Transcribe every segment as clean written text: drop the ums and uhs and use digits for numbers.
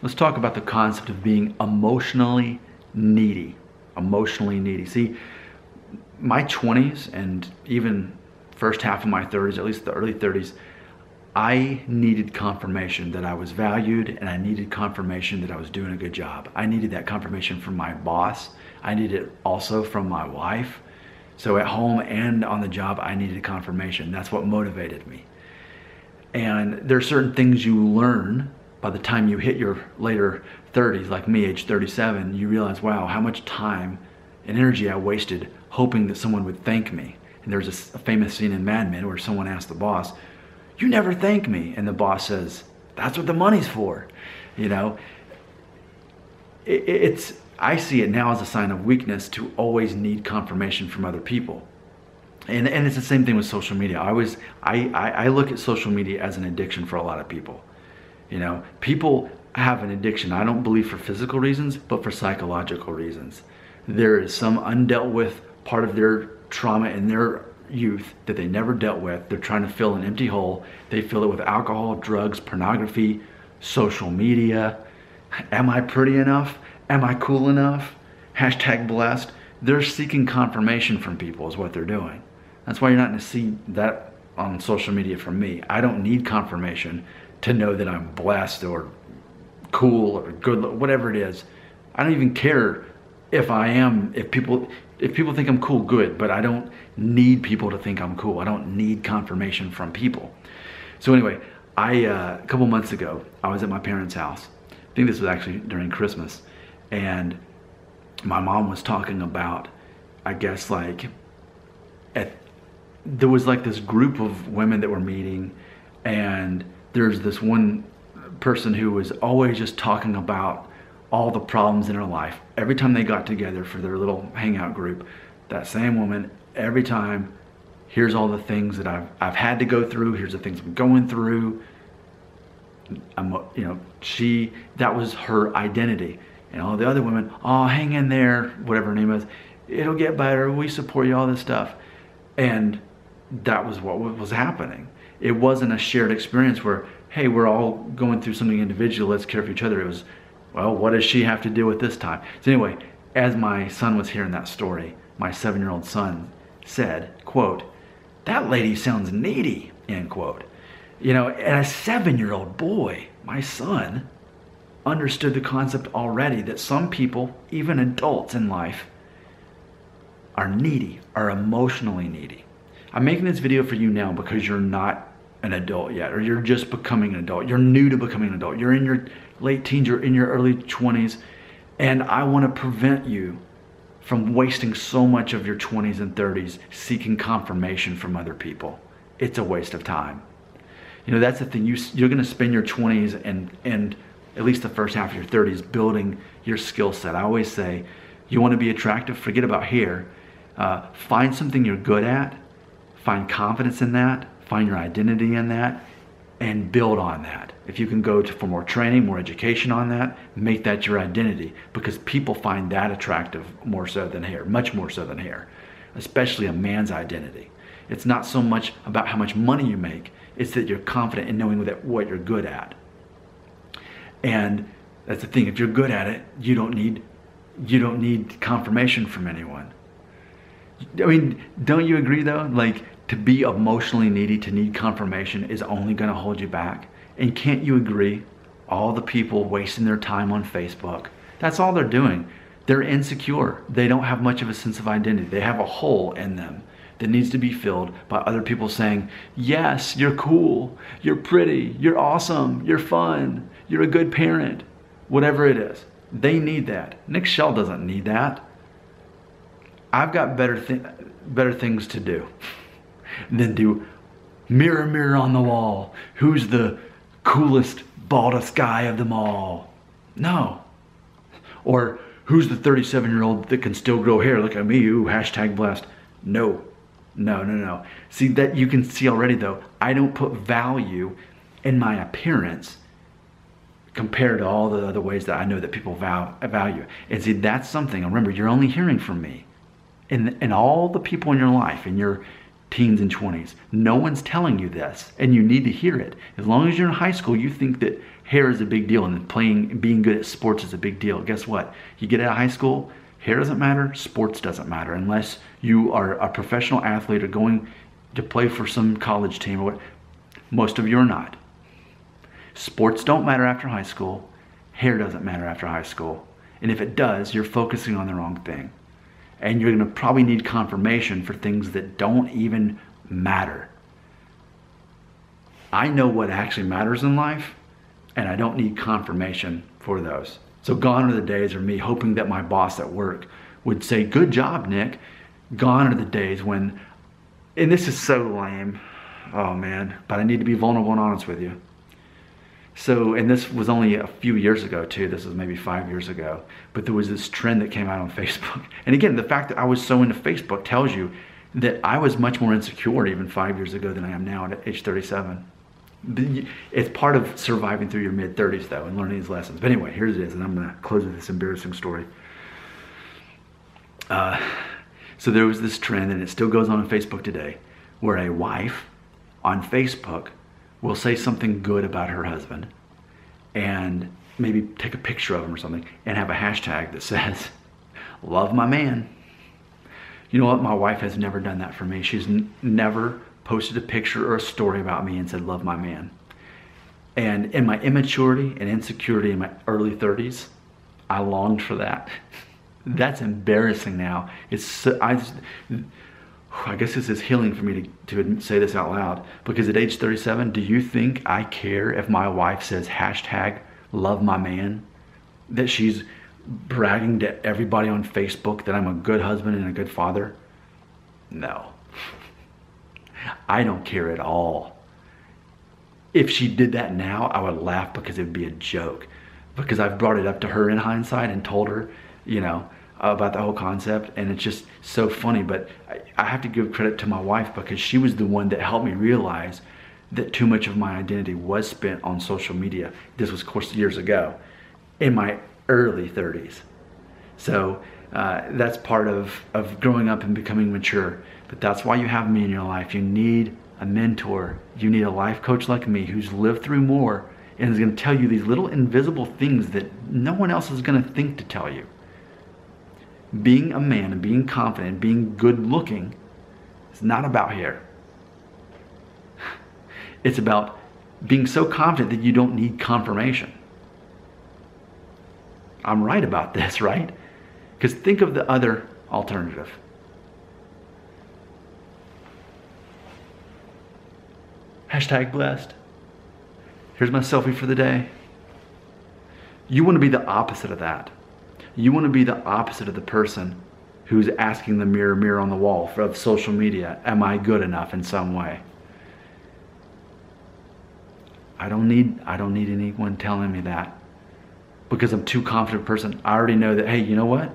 Let's talk about the concept of being emotionally needy. Emotionally needy. See, my 20s and even first half of my 30s, at least the early 30s, I needed confirmation that I was valued, and I needed confirmation that I was doing a good job. I needed that confirmation from my boss. I needed it also from my wife. So at home and on the job, I needed confirmation. That's what motivated me. And there are certain things you learn by the time you hit your later 30s, like me, age 37, you realize, wow, how much time and energy I wasted hoping that someone would thank me. And there's a famous scene in Mad Men where someone asked the boss, "You never thank me." And the boss says, "That's what the money's for." You know, I see it now as a sign of weakness to always need confirmation from other people. And it's the same thing with social media. I look at social media as an addiction for a lot of people. You know, people have an addiction, I don't believe for physical reasons, but for psychological reasons. There is some undealt with part of their trauma in their youth that they never dealt with. They're trying to fill an empty hole. They fill it with alcohol, drugs, pornography, social media. Am I pretty enough? Am I cool enough? Hashtag blessed. They're seeking confirmation from people is what they're doing. That's why you're not going to see that on social media from me. I don't need confirmation to know that I'm blessed or cool or good, whatever it is. I don't even care if I am, if people think I'm cool, good, but I don't need people to think I'm cool. I don't need confirmation from people. So anyway, a couple months ago, I was at my parents' house. I think this was actually during Christmas. And my mom was talking about, I guess, like, there was like this group of women that were meeting, and there's this one person who was always just talking about all the problems in her life. Every time they got together for their little hangout group, that same woman, every time, here's all the things that I've had to go through, here's the things I'm going through. That was her identity. And all the other women, oh, hang in there, whatever her name is, it'll get better, we support you, all this stuff. And that was what was happening. It wasn't a shared experience where, hey, we're all going through something individual, let's care for each other. It was, well, what does she have to deal with this time? So anyway, as my son was hearing that story, my 7-year-old son said, quote, "That lady sounds needy," end quote. You know, and a 7-year-old boy, my son, understood the concept already that some people, even adults in life, are needy, are emotionally needy. I'm making this video for you now because you're not an adult yet, or you're just becoming an adult. You're new to becoming an adult. You're in your late teens, you're in your early 20s, and I want to prevent you from wasting so much of your 20s and 30s seeking confirmation from other people. It's a waste of time. You know, that's the thing. You're going to spend your 20s and at least the first half of your 30s building your skill set. I always say, you want to be attractive, forget about hair. Find something you're good at, find confidence in that, find your identity in that, and build on that. If you can go for more training, more education on that, make that your identity, because people find that attractive more so than hair, much more so than hair, especially a man's identity. It's not so much about how much money you make, it's that you're confident in knowing what you're good at. And that's the thing, if you're good at it, you don't need confirmation from anyone. I mean, don't you agree though? Like, to be emotionally needy, to need confirmation is only going to hold you back. And can't you agree? All the people wasting their time on Facebook, that's all they're doing. They're insecure. They don't have much of a sense of identity. They have a hole in them that needs to be filled by other people saying, yes, you're cool, you're pretty, you're awesome, you're fun, you're a good parent, whatever it is. They need that. Nick Shell doesn't need that. I've got better things to do than do mirror, mirror on the wall, who's the coolest, baldest guy of them all? No. Or who's the 37-year-old that can still grow hair? Look at me, ooh, hashtag blessed. No. No. See, that you can see already though, I don't put value in my appearance compared to all the other ways that I know that people value. And see, that's something, remember, you're only hearing from me. And all the people in your life, in your teens and 20s. No one's telling you this, and you need to hear it. As long as you're in high school, you think that hair is a big deal and being good at sports is a big deal. Guess what? You get out of high school, hair doesn't matter, sports doesn't matter, unless you are a professional athlete or going to play for some college team or what. Most of you are not. Sports don't matter after high school. Hair doesn't matter after high school. And if it does, you're focusing on the wrong thing. And you're going to probably need confirmation for things that don't even matter. I know what actually matters in life, and I don't need confirmation for those. So gone are the days of me hoping that my boss at work would say, "Good job, Nick." Gone are the days when, and this is so lame, oh man, but I need to be vulnerable and honest with you. So, and this was only a few years ago too, this was maybe 5 years ago, but there was this trend that came out on Facebook. And again, the fact that I was so into Facebook tells you that I was much more insecure even 5 years ago than I am now at age 37. It's part of surviving through your mid-30s though and learning these lessons. But anyway, here it is, and I'm gonna close with this embarrassing story. So there was this trend, and it still goes on Facebook today, where a wife on Facebook will say something good about her husband and maybe take a picture of him or something and have a hashtag that says, "Love my man." You know what? My wife has never done that for me. She's never posted a picture or a story about me and said, "Love my man." And in my immaturity and insecurity in my early 30s, I longed for that. That's embarrassing now. I guess this is healing for me to say this out loud, because at age 37, do you think I care if my wife says hashtag "love my man"? That she's bragging to everybody on Facebook that I'm a good husband and a good father? No. I don't care at all. If she did that now, I would laugh because it would be a joke. Because I've brought it up to her in hindsight and told her, you know, about the whole concept, and it's just so funny. But I have to give credit to my wife, because she was the one that helped me realize that too much of my identity was spent on social media. This was, of course, years ago, in my early 30s. So that's part of growing up and becoming mature. But that's why you have me in your life. You need a mentor. You need a life coach like me who's lived through more and is going to tell you these little invisible things that no one else is going to think to tell you. Being a man and being confident, being good looking, is not about hair. It's about being so confident that you don't need confirmation. I'm right about this, right? Because think of the other alternative. Hashtag blessed. Here's my selfie for the day. You want to be the opposite of that. You want to be the opposite of the person who's asking the mirror on the wall of social media, am I good enough in some way? I don't need anyone telling me that, because I'm too confident person. I already know that, hey, you know what?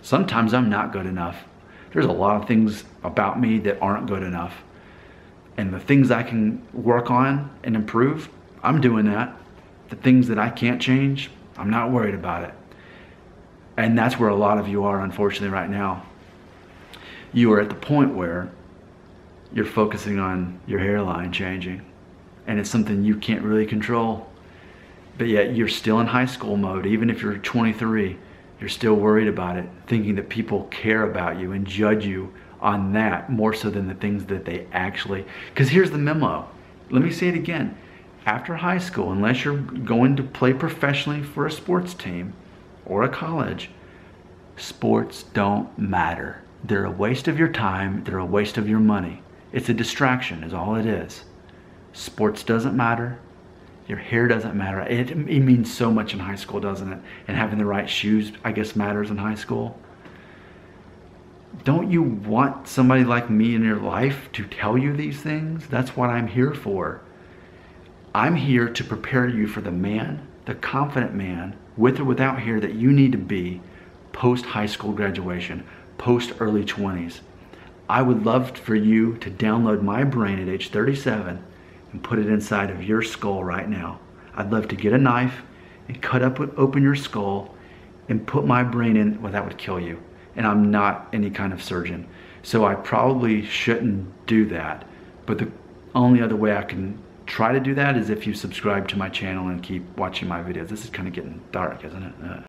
Sometimes I'm not good enough. There's a lot of things about me that aren't good enough. And the things I can work on and improve, I'm doing that. The things that I can't change, I'm not worried about it. And that's where a lot of you are, unfortunately, right now. You are at the point where you're focusing on your hairline changing, and it's something you can't really control. But yet you're still in high school mode. Even if you're 23, you're still worried about it, thinking that people care about you and judge you on that more so than the things that they actually... Because here's the memo. Let me say it again. After high school, unless you're going to play professionally for a sports team or a college, sports don't matter. They're a waste of your time. They're a waste of your money. It's a distraction is all it is. Sports doesn't matter. Your hair doesn't matter. It means so much in high school, doesn't it? And having the right shoes, I guess, matters in high school. Don't you want somebody like me in your life to tell you these things? That's what I'm here for. I'm here to prepare you for the man, the confident man, with or without hair, that you need to be post high school graduation, post early 20s. I would love for you to download my brain at age 37 and put it inside of your skull right now. I'd love to get a knife and cut open your skull and put my brain in. Well, that would kill you. And I'm not any kind of surgeon. So I probably shouldn't do that. But the only other way I can try to do that is if you subscribe to my channel and keep watching my videos. This is kind of getting dark, isn't it?